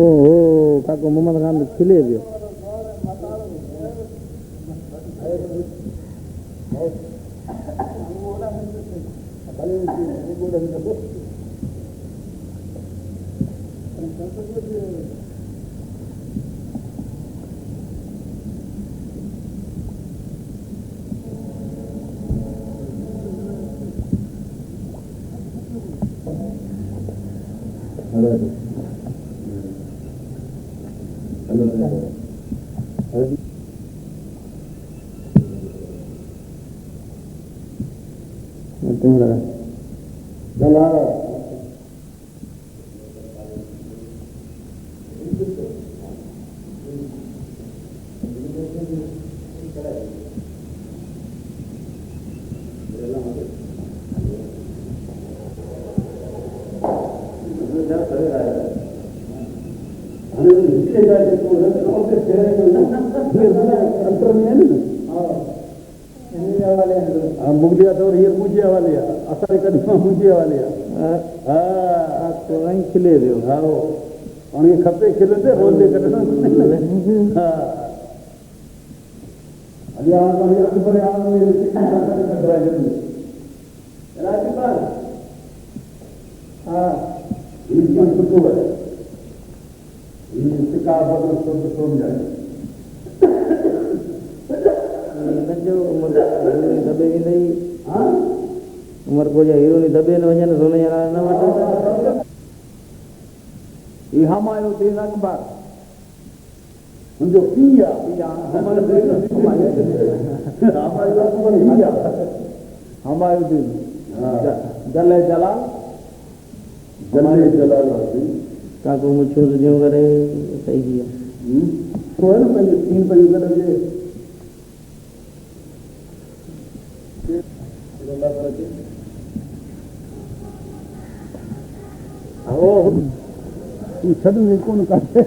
ओहो काको मोहम्मद खान खिले पियो मुगलिया तो ये मुझे वाले असर कदमा मुझे वाले तो नहीं खिले दियो हाँ और ये खपे खिले थे रोल दे करना हाँ अभी आप पर आप मेरे राजपाल हाँ ये तो है ये का बदल तो सोम जाए जो उम्र दबे भी नहीं उम्र को जो हीरो नहीं दबे न वजन सोने यार ना मत ये हम आयो तीन अखबार जो पिया हमारे हमारे दिन जले जलाल का को मुझे जो करे सही किया को है ना पहले 3 बजे करे छड़ में कौन काटे